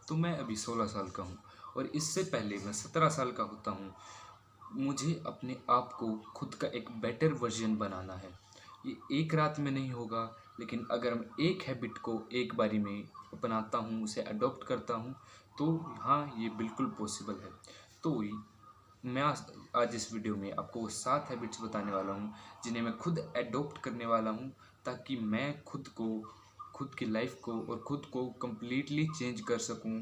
तो मैं अभी 16 साल का हूँ और इससे पहले मैं 17 साल का होता हूँ। मुझे अपने आप को खुद का एक बेटर वर्जन बनाना है। ये एक रात में नहीं होगा, लेकिन अगर मैं एक हैबिट को एक बारी में अपनाता हूँ, उसे अडॉप्ट करता हूँ, तो हाँ, ये बिल्कुल पॉसिबल है। तो मैं आज इस वीडियो में आपको वो 7 हैबिट्स बताने वाला हूँ जिन्हें मैं खुद एडॉप्ट करने वाला हूँ, ताकि मैं खुद को, खुद की लाइफ को और खुद को कंप्लीटली चेंज कर सकूँ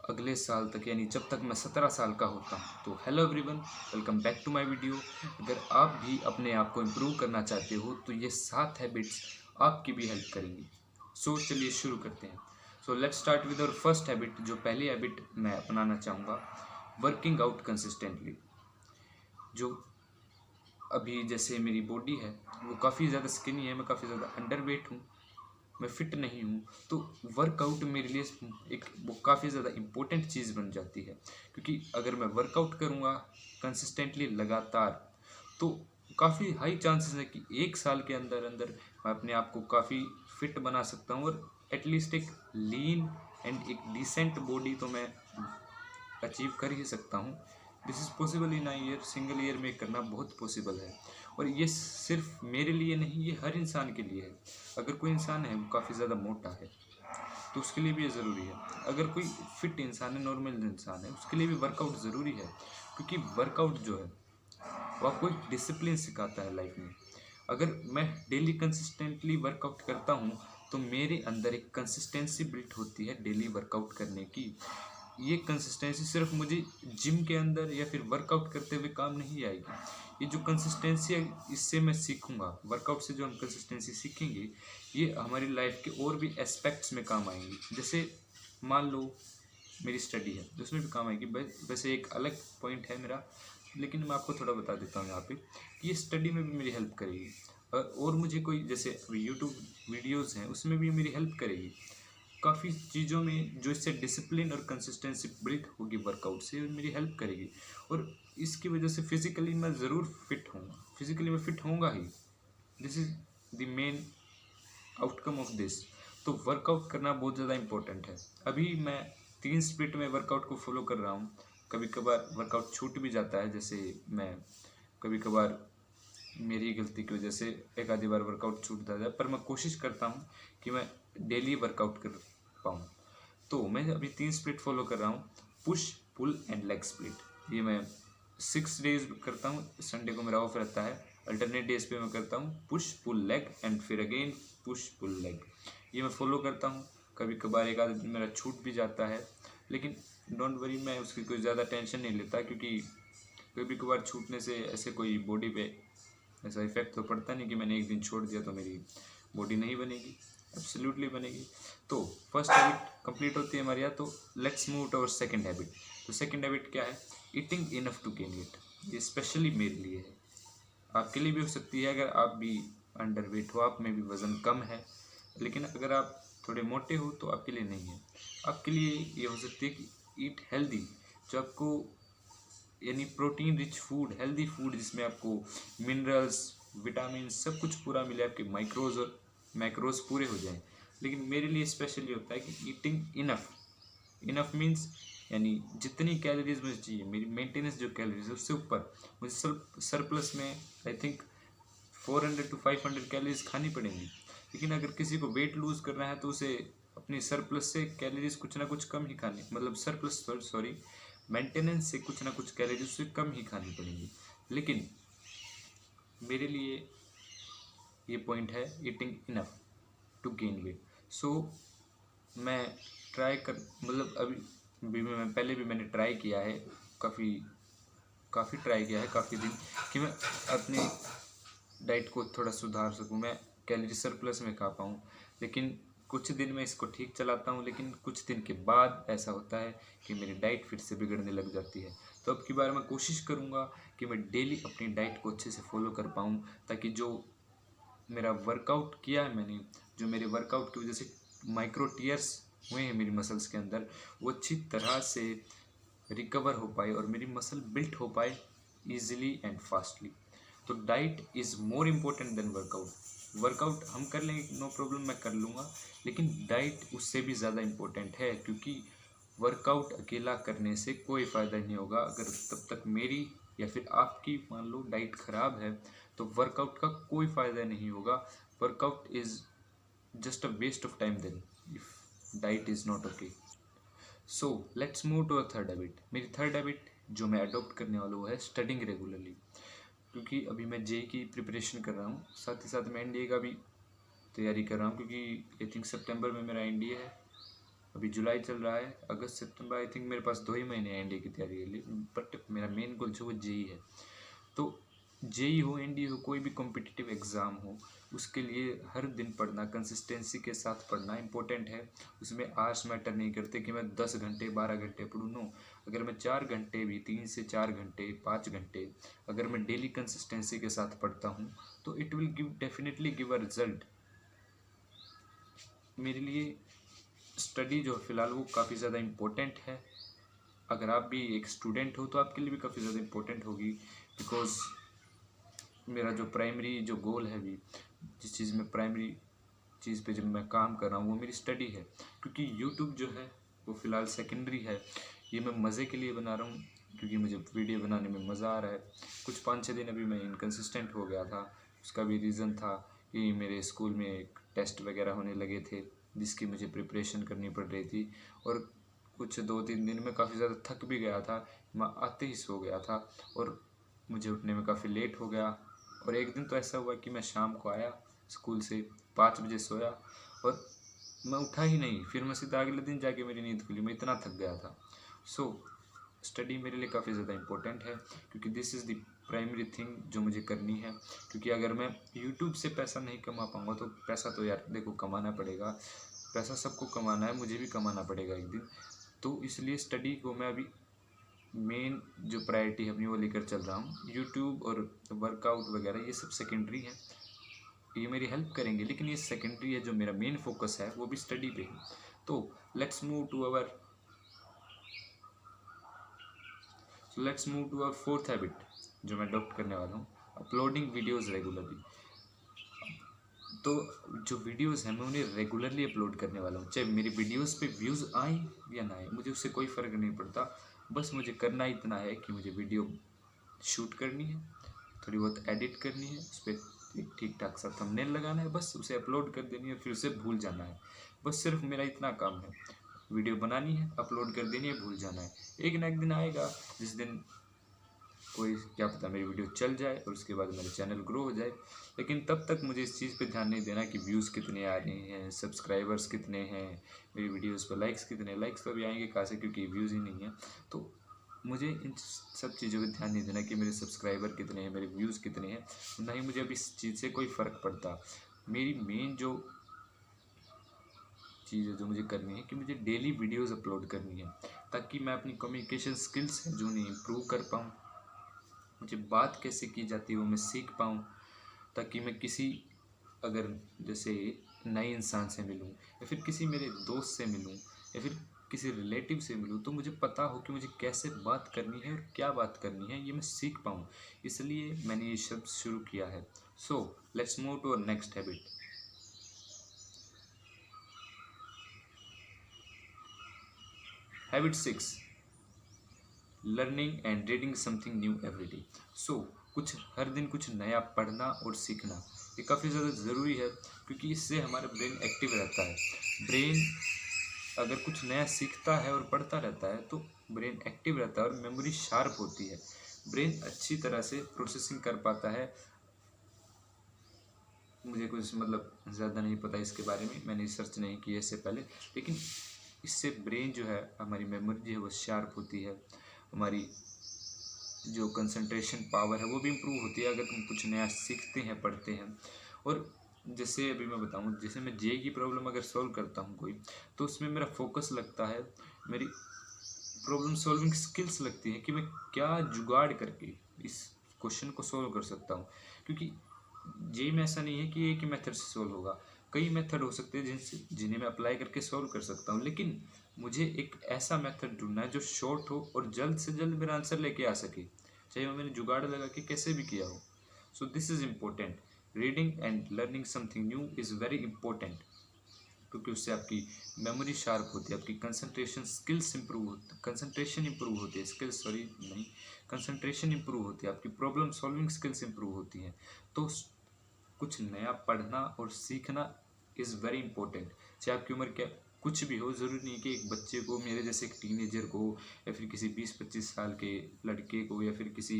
अगले साल तक, यानी जब तक मैं 17 साल का होता हूँ। तो hello everyone, welcome back to my video. अगर आप भी अपने आप को इम्प्रूव करना चाहते हो तो ये 7 हैबिट्स आपकी भी हेल्प करेंगी। सो चलिए शुरू करते हैं। So let's start with our first habit. जो पहली हैबिट मैं अपनाना चाहूँगा, वर्किंग आउट कंसिस्टेंटली। जो अभी जैसे मेरी बॉडी है वो काफ़ी ज़्यादा स्किनी है, मैं काफ़ी ज़्यादा अंडरवेट हूँ, मैं फिट नहीं हूँ, तो वर्कआउट मेरे लिए एक वो काफ़ी ज़्यादा इम्पोर्टेंट चीज़ बन जाती है। क्योंकि अगर मैं वर्कआउट करूँगा कंसिस्टेंटली लगातार, तो काफ़ी हाई चांसेस है कि एक साल के अंदर अंदर मैं अपने आप को काफ़ी फिट बना सकता हूँ और एटलीस्ट एक लीन एंड एक डिसेंट बॉडी तो मैं अचीव कर ही सकता हूँ। This is possible in a year, single year में करना बहुत पॉसिबल है। और ये सिर्फ मेरे लिए नहीं, ये हर इंसान के लिए है। अगर कोई इंसान है वो काफ़ी ज़्यादा मोटा है तो उसके लिए भी ये ज़रूरी है। अगर कोई फिट इंसान है, नॉर्मल इंसान है, उसके लिए भी वर्कआउट ज़रूरी है। क्योंकि वर्कआउट जो है वो आपको एक डिसिप्लिन सिखाता है लाइफ में। अगर मैं डेली कंसिस्टेंटली वर्कआउट करता हूँ तो मेरे अंदर एक कंसिस्टेंसी बिल्ट होती है डेली वर्कआउट करने की। ये कंसिस्टेंसी सिर्फ मुझे जिम के अंदर या फिर वर्कआउट करते हुए काम नहीं आएगी। ये जो कंसिस्टेंसी है इससे मैं सीखूंगा, वर्कआउट से जो हम कंसिस्टेंसी सीखेंगे ये हमारी लाइफ के और भी एस्पेक्ट्स में काम आएंगी। जैसे मान लो मेरी स्टडी है, उसमें भी काम आएगी। वैसे एक अलग पॉइंट है मेरा, लेकिन मैं आपको थोड़ा बता देता हूँ यहाँ पे कि ये स्टडी में भी मेरी हेल्प करेगी। और मुझे कोई जैसे अभी यूट्यूब वीडियोज़ हैं उसमें भी मेरी हेल्प करेगी काफ़ी चीज़ों में, जो इससे डिसिप्लिन और कंसिस्टेंसी बिल्ड होगी वर्कआउट से, मेरी हेल्प करेगी। और इसकी वजह से फिज़िकली मैं ज़रूर फिट होऊंगा, फिज़िकली मैं फिट होऊंगा ही। This is the main outcome of this. तो वर्कआउट करना बहुत ज़्यादा इम्पोर्टेंट है। अभी मैं 3 स्प्लिट में वर्कआउट को फॉलो कर रहा हूँ। कभी कभार वर्कआउट छूट भी जाता है, जैसे मैं कभी कभार मेरी गलती की वजह से एक आधी बार वर्कआउट छूट जाता है, पर मैं कोशिश करता हूँ कि मैं डेली वर्कआउट कर पाऊँ। तो मैं अभी 3 स्प्लिट फॉलो कर रहा हूँ, push pull and leg split. ये मैं 6 डेज करता हूँ, संडे को मेरा ऑफ रहता है। अल्टरनेट डेज पे मैं करता हूँ पुश पुल लेग एंड फिर अगेन पुश पुल लेग। ये मैं फॉलो करता हूँ। कभी कभार एक आधा दिन मेरा छूट भी जाता है, लेकिन डोंट वरी, मैं उसकी कोई ज़्यादा टेंशन नहीं लेता, क्योंकि कभी कभार छूटने से ऐसे कोई बॉडी पे ऐसा इफेक्ट तो पड़ता नहीं कि मैंने एक दिन छोड़ दिया तो मेरी बॉडी नहीं बनेगी। एब्सोल्युटली बनेगी। तो फर्स्ट हैबिट कंप्लीट होती है हमारे यहाँ। तो let's move to our second habit. तो सेकंड हैबिट क्या है? Eating enough to gain weight. ये स्पेशली मेरे लिए है, आपके लिए भी हो सकती है। अगर आप भी अंडर वेट हो, आप में भी वज़न कम है, लेकिन अगर आप थोड़े मोटे हो तो आपके लिए नहीं है। आपके लिए ये हो सकती है कि ईट हेल्दी, जो आपको यानी protein rich food, healthy food, जिसमें आपको मिनरल्स, विटामिन सब कुछ पूरा मिले, आपके माइक्रोज और मैक्रोज पूरे हो जाएं। लेकिन मेरे लिए स्पेशली होता है कि ईटिंग इनफ। इनफ मीन्स यानी जितनी कैलोरीज मुझे चाहिए, मेरी मेंटेनेंस जो कैलोरीज है उससे ऊपर मुझे सरप्लस में आई थिंक 400 to 500 कैलोरीज खानी पड़ेंगी। लेकिन अगर किसी को वेट लूज़ करना है तो उसे अपनी सरप्लस से कैलोरीज कुछ ना कुछ कम ही खानी, मतलब सरप्लस सॉरी मेंटेनेंस से कुछ ना कुछ कैलोरीज उससे कम ही खानी पड़ेंगी। लेकिन मेरे लिए ये पॉइंट है eating enough to gain weight. So मैं ट्राई कर, मतलब अभी मैं पहले भी मैंने ट्राई किया है, काफ़ी ट्राई किया है काफ़ी दिन, कि मैं अपनी डाइट को थोड़ा सुधार सकूं, मैं कैलोरी सरप्लस में खा पाऊँ। लेकिन कुछ दिन मैं इसको ठीक चलाता हूँ, लेकिन कुछ दिन के बाद ऐसा होता है कि मेरी डाइट फिर से बिगड़ने लग जाती है। तो अब की बार मैं कोशिश करूँगा कि मैं डेली अपनी डाइट को अच्छे से फॉलो कर पाऊँ, ताकि जो मेरा वर्कआउट किया है मैंने, जो मेरे वर्कआउट की वजह से माइक्रो टीयर्स हुए हैं मेरी मसल्स के अंदर, वो अच्छी तरह से रिकवर हो पाए और मेरी मसल बिल्ट हो पाए ईजिली एंड फास्टली। तो diet is more important then workout. Workout हम कर लेंगे, नो प्रॉब्लम, मैं कर लूँगा, लेकिन डाइट उससे भी ज़्यादा इम्पोर्टेंट है, क्योंकि वर्कआउट अकेला करने से कोई फ़ायदा नहीं होगा अगर तब तक मेरी या फिर आपकी मान लो डाइट ख़राब है, तो वर्कआउट का कोई फ़ायदा नहीं होगा। Workout is just a waste of time then if diet is not okay. So let's move to a third habit. मेरी थर्ड हैबिट जो मैं अडॉप्ट करने वाला हूँ है स्टडिंग रेगुलरली, क्योंकि अभी मैं जे की प्रिपरेशन कर रहा हूँ, साथ ही साथ मैं एनडीए का भी तैयारी कर रहा हूँ, क्योंकि आई थिंक सितंबर में मेरा एनडीए है, अभी जुलाई चल रहा है, अगस्त सितंबर, आई थिंक मेरे पास 2 ही महीने हैं एनडीए की तैयारी के लिए, बट मेरा मेन गोल जो वो जेई है। तो जेई हो, एनडीए हो, कोई भी कॉम्पिटिटिव एग्ज़ाम हो, उसके लिए हर दिन पढ़ना, कंसिस्टेंसी के साथ पढ़ना इंपॉर्टेंट है। उसमें आवर्स मैटर नहीं करते कि मैं 10 घंटे 12 घंटे पढ़ूँ, नो। अगर मैं 4 घंटे भी, 3 से 4 घंटे, 5 घंटे अगर मैं डेली कंसिस्टेंसी के साथ पढ़ता हूँ, तो it will give, definitely give a result. मेरे लिए स्टडी जो फ़िलहाल वो काफ़ी ज़्यादा इम्पोर्टेंट है। अगर आप भी एक स्टूडेंट हो तो आपके लिए भी काफ़ी ज़्यादा इम्पोर्टेंट होगी, बिकॉज़ मेरा जो प्राइमरी जो गोल है भी, जिस चीज़ में प्राइमरी चीज़ पे जब मैं काम कर रहा हूँ वो मेरी स्टडी है, क्योंकि यूट्यूब जो है वो फ़िलहाल सेकेंडरी है। ये मैं मज़े के लिए बना रहा हूँ, क्योंकि मुझे वीडियो बनाने में मज़ा आ रहा है। कुछ 5-6 दिन अभी मैं इनकंसिस्टेंट हो गया था, उसका भी रीज़न था कि मेरे स्कूल में एक टेस्ट वगैरह होने लगे थे, जिसकी मुझे प्रिपरेशन करनी पड़ रही थी, और कुछ 2-3 दिन में काफ़ी ज़्यादा थक भी गया था, मैं आते ही सो गया था और मुझे उठने में काफ़ी लेट हो गया। और एक दिन तो ऐसा हुआ कि मैं शाम को आया स्कूल से, 5 बजे सोया और मैं उठा ही नहीं, फिर मैं सीधा अगले दिन जाके मेरी नींद खुली, मैं इतना थक गया था। सो स्टडी मेरे लिए काफ़ी ज़्यादा इम्पोर्टेंट है, क्योंकि this is the primary thing जो मुझे करनी है। क्योंकि अगर मैं यूट्यूब से पैसा नहीं कमा पाऊँगा, तो पैसा तो यार देखो कमाना पड़ेगा, पैसा सबको कमाना है, मुझे भी कमाना पड़ेगा एक दिन। तो इसलिए स्टडी को मैं अभी मेन जो प्रायोरिटी है अपनी वो लेकर चल रहा हूँ। यूट्यूब और वर्कआउट वगैरह ये सब सेकेंडरी हैं, ये मेरी हेल्प करेंगे, लेकिन ये सेकेंडरी है, जो मेरा मेन फोकस है वो भी स्टडी पे है। तो let's move to our fourth habit जो मैं अडॉप्ट करने वाला हूँ, अपलोडिंग वीडियोज़ रेगुलरली। तो जो वीडियोस हैं मैं उन्हें रेगुलरली अपलोड करने वाला हूँ, चाहे मेरी वीडियोस पे व्यूज़ आए या ना आए, मुझे उससे कोई फ़र्क नहीं पड़ता। बस मुझे करना इतना है कि मुझे वीडियो शूट करनी है, थोड़ी बहुत एडिट करनी है, उस पर एक ठीक ठाक सा थंबनेल लगाना है, बस उसे अपलोड कर देनी है, फिर उसे भूल जाना है। बस सिर्फ मेरा इतना काम है, वीडियो बनानी है, अपलोड कर देनी है, भूल जाना है। एक ना एक दिन आएगा जिस दिन कोई, क्या पता, मेरी वीडियो चल जाए और उसके बाद मेरा चैनल ग्रो हो जाए, लेकिन तब तक मुझे इस चीज़ पे ध्यान नहीं देना कि व्यूज़ कितने आ रहे हैं, सब्सक्राइबर्स कितने हैं, मेरी वीडियोस पे लाइक्स कितने, लाइक्स तो अभी आएंगे कहाँ से, क्योंकि व्यूज़ ही नहीं है। तो मुझे इन सब चीज़ों पे ध्यान नहीं देना कि मेरे सब्सक्राइबर कितने हैं, मेरे व्यूज़ कितने हैं, ना ही मुझे अब इस चीज़ से कोई फ़र्क पड़ता। मेरी मेन जो चीज़ है जो मुझे करनी है कि मुझे डेली वीडियोज़ अपलोड करनी है, ताकि मैं अपनी कम्युनिकेशन स्किल्स हैं जो उन्हें इम्प्रूव कर पाऊँ, मुझे बात कैसे की जाती है वो मैं सीख पाऊँ, ताकि मैं किसी, अगर जैसे नए इंसान से मिलूँ या फिर किसी मेरे दोस्त से मिलूँ या फिर किसी रिलेटिव से मिलूँ, तो मुझे पता हो कि मुझे कैसे बात करनी है और क्या बात करनी है, ये मैं सीख पाऊँ। इसलिए मैंने ये शब्द शुरू किया है। So let's move to our next habit. Habit 6, learning and reading something new every day. So कुछ हर दिन कुछ नया पढ़ना और सीखना, ये काफ़ी ज़्यादा ज़रूरी है, क्योंकि इससे हमारा ब्रेन एक्टिव रहता है। ब्रेन अगर कुछ नया सीखता है और पढ़ता रहता है तो ब्रेन एक्टिव रहता है और मेमोरी शार्प होती है, ब्रेन अच्छी तरह से प्रोसेसिंग कर पाता है। मुझे कुछ मतलब ज़्यादा नहीं पता इसके बारे में, मैंने रिसर्च नहीं की है इससे पहले, लेकिन इससे ब्रेन जो है, हमारी मेमोरी जो है वो शार्प होती है, हमारी जो कंसंट्रेशन पावर है वो भी इम्प्रूव होती है अगर हम कुछ नया सीखते हैं, पढ़ते हैं। और जैसे अभी मैं बताऊं, जैसे मैं जे की प्रॉब्लम अगर सॉल्व करता हूं कोई, तो उसमें मेरा फोकस लगता है, मेरी प्रॉब्लम सॉल्विंग स्किल्स लगती है कि मैं क्या जुगाड़ करके इस क्वेश्चन को सॉल्व कर सकता हूँ। क्योंकि जे में ऐसा नहीं है कि एक ही मेथड से सॉल्व होगा, कई मेथड हो सकते हैं जिन्हें मैं अप्लाई करके सॉल्व कर सकता हूँ, लेकिन मुझे एक ऐसा मेथड ढूंढना है जो शॉर्ट हो और जल्द से जल्द मेरा आंसर लेके आ सके, चाहे वो मैंने जुगाड़ लगा के कैसे भी किया हो। So this is important, reading and learning something new is very important, क्योंकि उससे आपकी मेमोरी शार्प होती है, आपकी कंसंट्रेशन इंप्रूव होती है, स्किल्स सॉरी नहीं, कंसंट्रेशन इंप्रूव होती है, आपकी प्रॉब्लम सॉल्विंग स्किल्स इंप्रूव होती हैं। तो कुछ नया पढ़ना और सीखना इज़ वेरी इंपॉर्टेंट, चाहे आपकी उम्र क्या कुछ भी हो। ज़रूरी नहीं कि एक बच्चे को, मेरे जैसे एक टीनेजर को, या फिर किसी 20-25 साल के लड़के को, या फिर किसी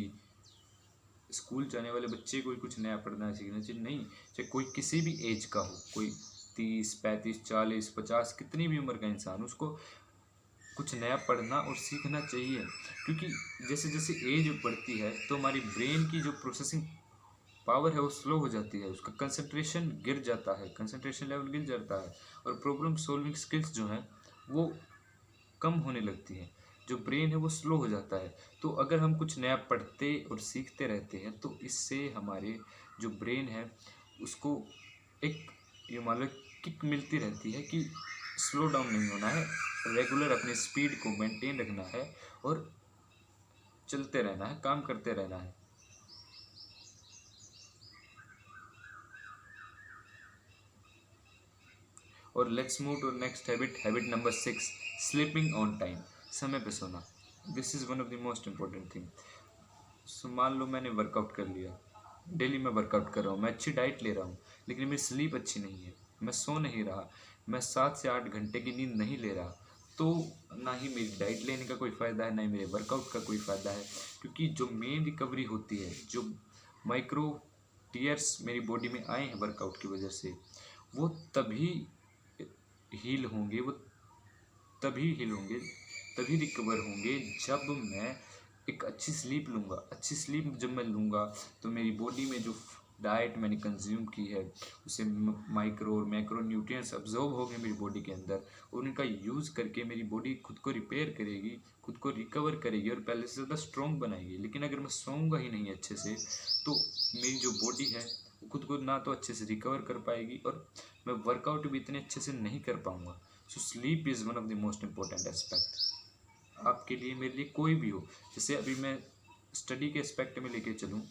स्कूल जाने वाले बच्चे को ही कुछ नया पढ़ना सीखना चाहिए, नहीं। चाहे कोई किसी भी एज का हो, कोई 30, 35, 40, 50, कितनी भी उम्र का इंसान, उसको कुछ नया पढ़ना और सीखना चाहिए। क्योंकि जैसे जैसे एज बढ़ती है तो हमारी ब्रेन की जो प्रोसेसिंग पावर है वो स्लो हो जाती है, उसका कंसंट्रेशन गिर जाता है, कंसंट्रेशन लेवल गिर जाता है, और प्रॉब्लम सॉल्विंग स्किल्स जो हैं वो कम होने लगती हैं, जो ब्रेन है वो स्लो हो जाता है। तो अगर हम कुछ नया पढ़ते और सीखते रहते हैं तो इससे हमारे जो ब्रेन है उसको एक ये मान लो किक मिलती रहती है कि स्लो डाउन नहीं होना है, रेगुलर अपनी स्पीड को मेंटेन रखना है और चलते रहना है, काम करते रहना है। और let's move to next habit, habit number 6, sleeping on time, समय पे सोना। This is one of the most important thing. So मान लो मैंने वर्कआउट कर लिया, डेली मैं वर्कआउट कर रहा हूँ, मैं अच्छी डाइट ले रहा हूँ, लेकिन मेरी स्लीप अच्छी नहीं है, मैं सो नहीं रहा, मैं 7 से 8 घंटे की नींद नहीं ले रहा, तो ना ही मेरी डाइट लेने का कोई फ़ायदा है, ना ही मेरे वर्कआउट का कोई फ़ायदा है। क्योंकि जो मेन रिकवरी होती है, जो माइक्रो टीयर्स मेरी बॉडी में आए हैं वर्कआउट की वजह से, वो तभी हील होंगे, वो तभी हील होंगे, तभी रिकवर होंगे जब मैं एक अच्छी स्लीप लूँगा। अच्छी स्लीप जब मैं लूँगा तो मेरी बॉडी में जो डाइट मैंने कंज्यूम की है उसे माइक्रो और मैक्रो न्यूट्रिएंट्स अब्जॉर्ब होंगे मेरी बॉडी के अंदर, और उनका यूज़ करके मेरी बॉडी खुद को रिपेयर करेगी, खुद को रिकवर करेगी और पहले से ज़्यादा स्ट्रॉन्ग बनाएगी। लेकिन अगर मैं सोऊंगा ही नहीं अच्छे से तो मेरी जो बॉडी है वो खुद को ना तो अच्छे से रिकवर कर पाएगी और मैं वर्कआउट भी इतने अच्छे से नहीं कर पाऊँगा। So sleep is one of the most important aspect आपके लिए, मेरे लिए, कोई भी हो। जैसे अभी मैं स्टडी के एस्पेक्ट में लेके चलूँ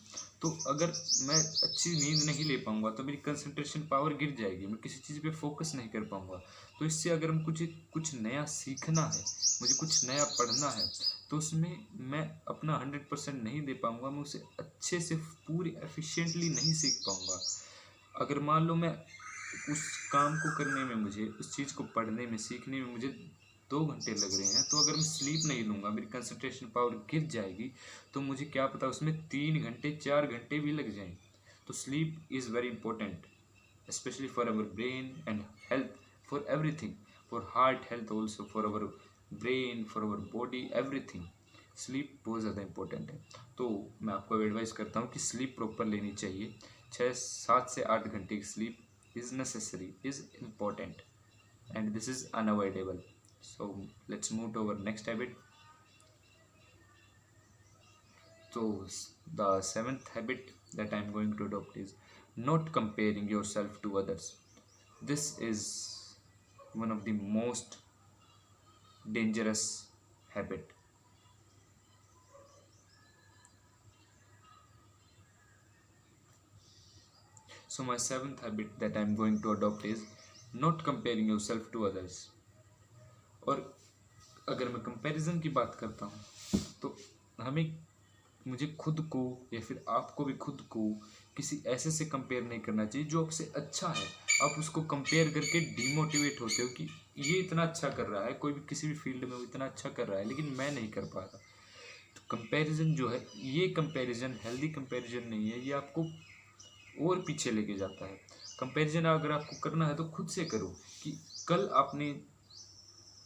तो अगर मैं अच्छी नींद नहीं ले पाऊँगा तो मेरी कंसंट्रेशन पावर गिर जाएगी, मैं किसी चीज़ पे फोकस नहीं कर पाऊँगा। तो इससे अगर हम कुछ नया सीखना है, मुझे कुछ नया पढ़ना है, तो उसमें मैं अपना 100% नहीं दे पाऊँगा, मैं उसे अच्छे से पूरी एफिशिएंटली नहीं सीख पाऊँगा। अगर मान लो मैं उस काम को करने में, मुझे उस चीज़ को पढ़ने में, सीखने में मुझे 2 घंटे लग रहे हैं, तो अगर मैं स्लीप नहीं लूँगा मेरी कंसंट्रेशन पावर गिर जाएगी, तो मुझे क्या पता उसमें 3 घंटे 4 घंटे भी लग जाएं। तो sleep is very important, specially for our brain and health, for everything, for heart health also, for our brain, for our body, everything. Sleep बहुत ज़्यादा इंपॉर्टेंट है। तो मैं आपको एडवाइस करता हूँ कि स्लीप प्रॉपर लेनी चाहिए। 7 से 8 घंटे की sleep is necessary, is important, and this is unavoidable. So let's move to our next habit. So the 7th habit that I am going to adopt is not comparing yourself to others. This is one of the most dangerous habit. So my 7th habit that I am going to adopt is not comparing yourself to others. और अगर मैं comparison की बात करता हूँ तो हमें मुझे खुद को या फिर आपको भी खुद को किसी ऐसे से कंपेयर नहीं करना चाहिए जो आपसे अच्छा है। आप उसको कंपेयर करके डिमोटिवेट होते हो कि ये इतना अच्छा कर रहा है, कोई भी किसी भी फील्ड में वो इतना अच्छा कर रहा है लेकिन मैं नहीं कर पा रहा। तो कंपैरिजन जो है, ये कंपैरिजन हेल्दी कंपैरिजन नहीं है, ये आपको और पीछे लेके जाता है। कंपैरिजन अगर आपको करना है तो खुद से करो कि कल आपने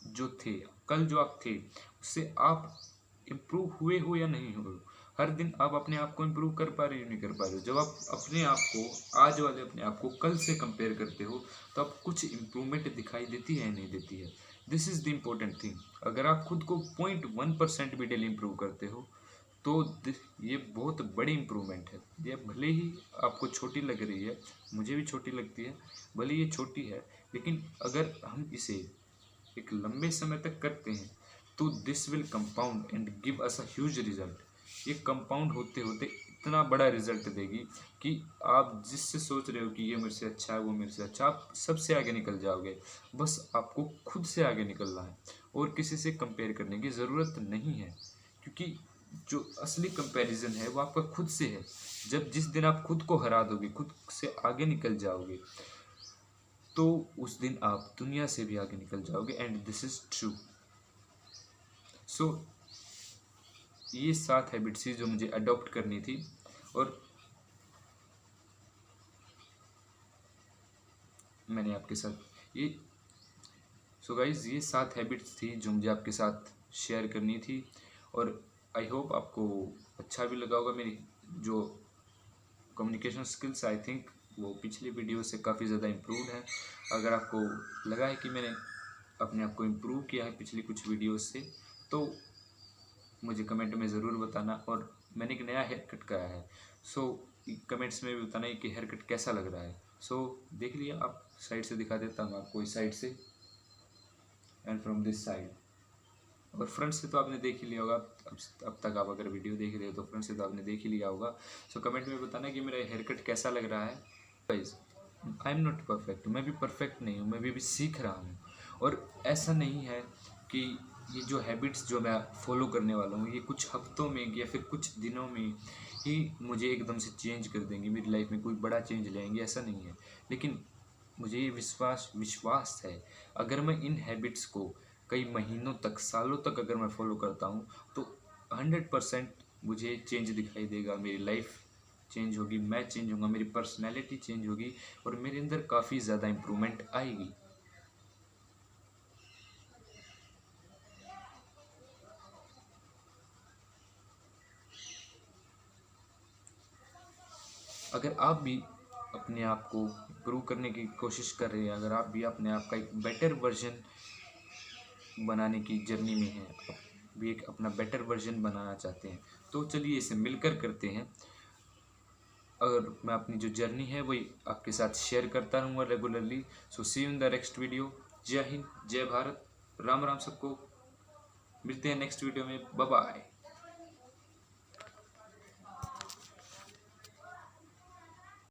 जो थे, कल जो आप थे उससे आप इम्प्रूव हुए हो या नहीं हो। हर दिन आप अपने आप को इम्प्रूव कर पा रहे हो, नहीं कर पा रहे हो। जब आप अपने आप को, आज वाले अपने आप को कल से कंपेयर करते हो तो आप कुछ इम्प्रूवमेंट दिखाई देती है या नहीं देती है। This is the important thing. अगर आप खुद को 0.1% भी डेली इम्प्रूव करते हो तो ये बहुत बड़ी इम्प्रूवमेंट है। ये भले ही आपको छोटी लग रही है, मुझे भी छोटी लगती है, भले ये छोटी है, लेकिन अगर हम इसे एक लंबे समय तक करते हैं तो this will compound and give us a huge result. ये कंपाउंड होते होते इतना बड़ा रिजल्ट देगी कि आप जिससे सोच रहे हो कि ये मेरे से अच्छा है, वो मेरे से अच्छा, आप सबसे आगे निकल जाओगे। बस आपको खुद से आगे निकलना है और किसी से कंपेयर करने की ज़रूरत नहीं है, क्योंकि जो असली कंपैरिजन है वो आपका खुद से है। जब जिस दिन आप खुद को हरा दोगे, खुद से आगे निकल जाओगे, तो उस दिन आप दुनिया से भी आगे निकल जाओगे, एंड दिस इज ट्रू। सो ये 7 हैबिट्स थी जो मुझे अडॉप्ट करनी थी, और मैंने आपके साथ ये सो गाइज ये 7 हैबिट्स थी जो मुझे आपके साथ शेयर करनी थी। और आई होप आपको अच्छा भी लगा होगा। मेरी जो कम्युनिकेशन स्किल्स, आई थिंक वो पिछली वीडियो से काफ़ी ज़्यादा इम्प्रूव है। अगर आपको लगा है कि मैंने अपने आप को इम्प्रूव किया है पिछली कुछ वीडियोस से, तो मुझे कमेंट में ज़रूर बताना। और मैंने एक नया हेयर कट कराया है, सो कमेंट्स में भी बताना है कि हेयर कट कैसा लग रहा है। सो देख लिया, आप साइड से दिखा देता हूँ आपको, इस साइड से एंड फ्रॉम दिस साइड। और फ्रंट से तो आपने देख ही लिया होगा। अब तक आप अगर वीडियो देख रहे हो तो फ्रंट से तो आपने देख ही लिया होगा। सो कमेंट में बताना कि मेरा हेयर कट कैसा लग रहा है। Guys, I am not perfect, मैं भी परफेक्ट नहीं हूँ, मैं भी सीख रहा हूँ। और ऐसा नहीं है कि ये जो हैबिट्स जो मैं फॉलो करने वाला हूँ, ये कुछ हफ्तों में या फिर कुछ दिनों में ही मुझे एकदम से चेंज कर देंगे, मेरी लाइफ में कोई बड़ा चेंज लाएंगे, ऐसा नहीं है। लेकिन मुझे ये विश्वास है, अगर मैं इन हैबिट्स को कई महीनों तक, सालों तक अगर मैं फॉलो करता हूँ, तो 100% मुझे चेंज दिखाई देगा। मेरी लाइफ चेंज होगी, मैं चेंज होऊंगा, मेरी पर्सनैलिटी चेंज होगी और मेरे अंदर काफ़ी ज़्यादा इम्प्रूवमेंट आएगी। अगर आप भी अपने आप को इम्प्रूव करने की कोशिश कर रहे हैं, अगर आप भी अपने आप का एक बेटर वर्जन बनाने की जर्नी में हैं, आप भी एक अपना बेटर वर्जन बनाना चाहते हैं, तो चलिए इसे मिलकर करते हैं। अगर मैं अपनी जो जर्नी है वही आपके साथ शेयर करता रहूँगा regularly. So see you in the next video. जय हिंद, जय भारत, राम राम सबको। मिलते हैं नेक्स्ट वीडियो में, बाय बाय।